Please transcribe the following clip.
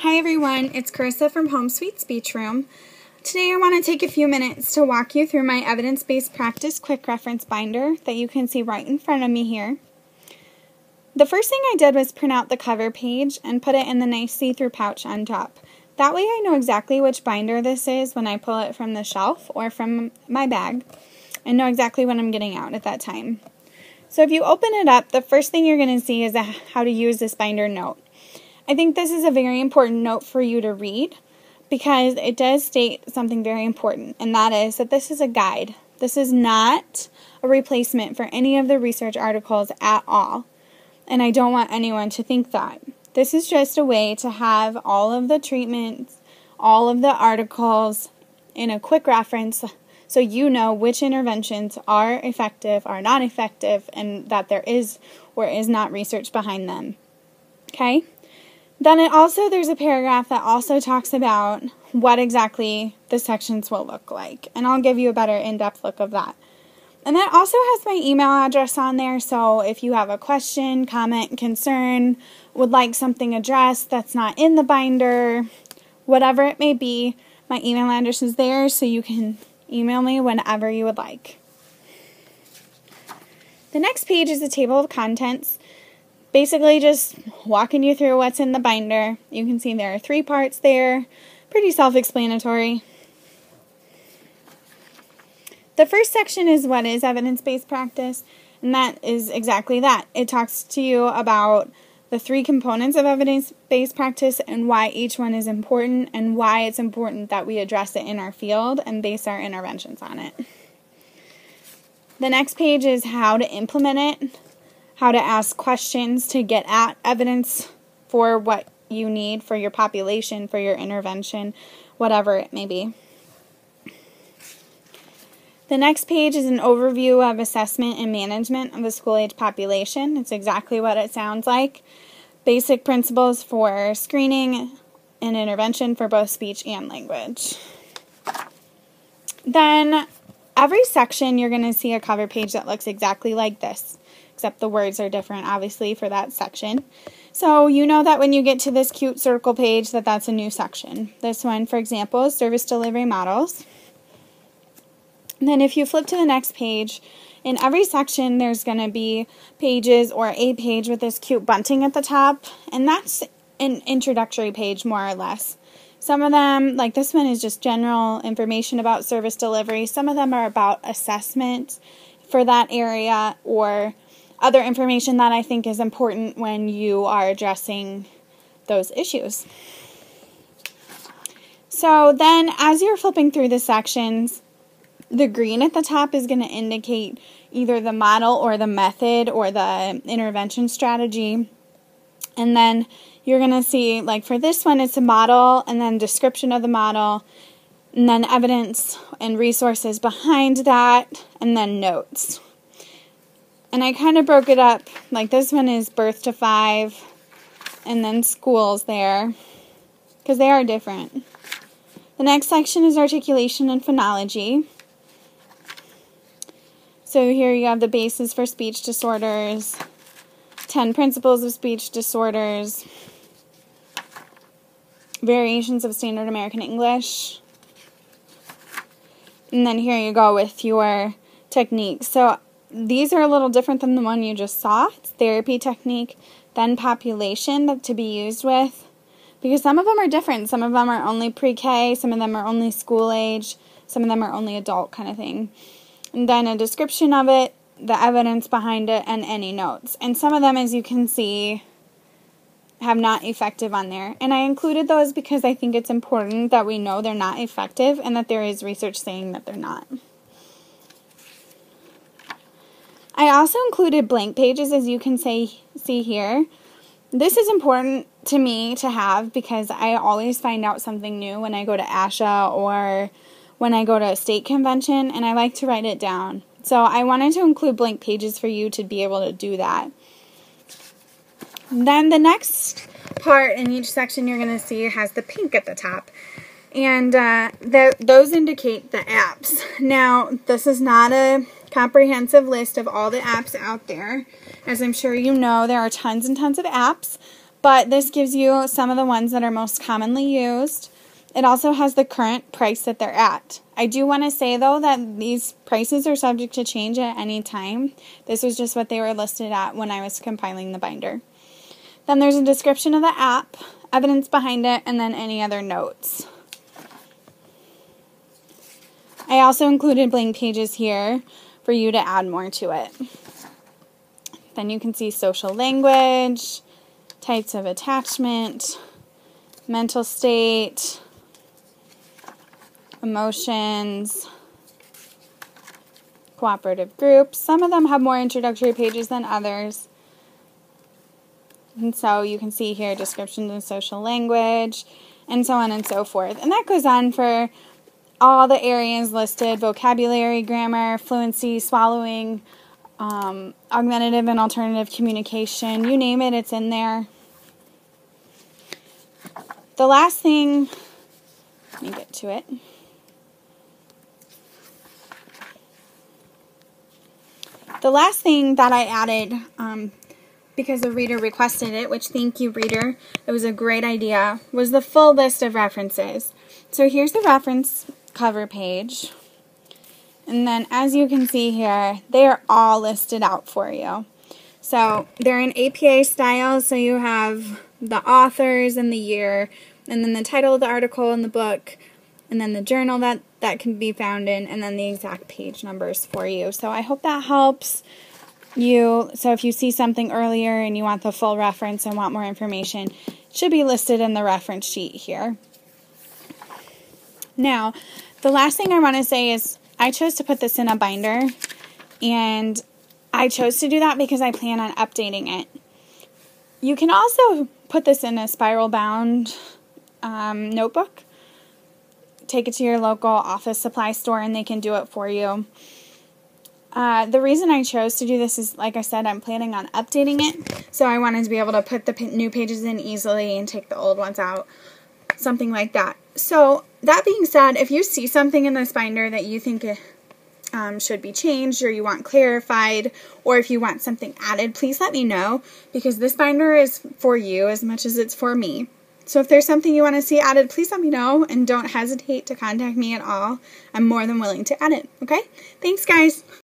Hi everyone, it's Carissa from Home Sweet Speech Room. Today I want to take a few minutes to walk you through my evidence-based practice quick reference binder that you can see right in front of me here. The first thing I did was print out the cover page and put it in the nice see-through pouch on top. That way I know exactly which binder this is when I pull it from the shelf or from my bag and know exactly what I'm getting out at that time. So if you open it up, the first thing you're going to see is how to use this binder note. I think this is a very important note for you to read because it does state something very important, and that is that this is a guide. This is not a replacement for any of the research articles at all, and I don't want anyone to think that. This is just a way to have all of the treatments, all of the articles in a quick reference so you know which interventions are effective, are not effective, and that there is or is not research behind them. Okay? Then there's a paragraph that also talks about what exactly the sections will look like. And I'll give you a better in-depth look of that. And that also has my email address on there, so if you have a question, comment, concern, would like something addressed that's not in the binder, whatever it may be, my email address is there so you can email me whenever you would like. The next page is a table of contents. Basically just walking you through what's in the binder. You can see there are 3 parts there. Pretty self-explanatory. The first section is what is evidence-based practice, and that is exactly that. It talks to you about the 3 components of evidence-based practice and why each one is important and why it's important that we address it in our field and base our interventions on it. The next page is how to implement it, how to ask questions to get at evidence for what you need for your population, for your intervention, whatever it may be. The next page is an overview of assessment and management of the school-age population. It's exactly what it sounds like. Basic principles for screening and intervention for both speech and language. Then every section you're going to see a cover page that looks exactly like this, except the words are different, obviously, for that section. So you know that when you get to this cute circle page that's a new section. This one, for example, is service delivery models. And then if you flip to the next page, in every section there's going to be pages or a page with this cute bunting at the top, and that's an introductory page more or less. Some of them, like this one, is just general information about service delivery. Some of them are about assessment for that area or other information that I think is important when you are addressing those issues. So then as you're flipping through the sections, the green at the top is going to indicate either the model or the method or the intervention strategy. And then you're going to see, like for this one, it's a model and then description of the model and then evidence and resources behind that and then notes. And I kind of broke it up, like this one is birth to 5 and then schools there because they are different. The next section is articulation and phonology. So here you have the basis for speech disorders, 10 principles of speech disorders, variations of standard American English, and then here you go with your techniques. So these are a little different than the one you just saw. It's therapy technique, then population to be used with, because some of them are different. Some of them are only pre-K, some of them are only school age, some of them are only adult kind of thing. And then a description of it, the evidence behind it, and any notes. And some of them, as you can see, have not effective on there. And I included those because I think it's important that we know they're not effective and that there is research saying that they're not. I also included blank pages, as you can see here. This is important to me to have because I always find out something new when I go to ASHA or when I go to a state convention, and I like to write it down. So I wanted to include blank pages for you to be able to do that. Then the next part in each section you're going to see has the pink at the top. And those indicate the apps. Now, this is not a comprehensive list of all the apps out there. As I'm sure you know, there are tons and tons of apps, but this gives you some of the ones that are most commonly used. It also has the current price that they're at. I do want to say, though, that these prices are subject to change at any time. This was just what they were listed at when I was compiling the binder. Then there's a description of the app, evidence behind it, and then any other notes. I also included blank pages here for you to add more to it. Then you can see social language, types of attachment, mental state, emotions, cooperative groups. Some of them have more introductory pages than others. And so you can see here descriptions of social language and so on and so forth. And that goes on for all the areas listed: vocabulary, grammar, fluency, swallowing, augmentative and alternative communication. You name it, it's in there. The last thing, let me get to it. The last thing that I added, because the reader requested it, which thank you, reader, it was a great idea, was the full list of references. So here's the reference cover page. And then as you can see here, they are all listed out for you. So they're in APA style, so you have the authors and the year, and then the title of the article in the book, and then the journal that can be found in, and then the exact page numbers for you. So I hope that helps you. So if you see something earlier and you want the full reference and want more information, it should be listed in the reference sheet here. Now, the last thing I want to say is I chose to put this in a binder, and I chose to do that because I plan on updating it. You can also put this in a spiral bound notebook. Take it to your local office supply store and they can do it for you. The reason I chose to do this is, like I said, I'm planning on updating it. So I wanted to be able to put the new pages in easily and take the old ones out. Something like that. So that being said, if you see something in this binder that you think should be changed, or you want clarified, or if you want something added, please let me know, because this binder is for you as much as it's for me. So if there's something you want to see added, please let me know, and don't hesitate to contact me at all. I'm more than willing to add it. Okay? Thanks, guys.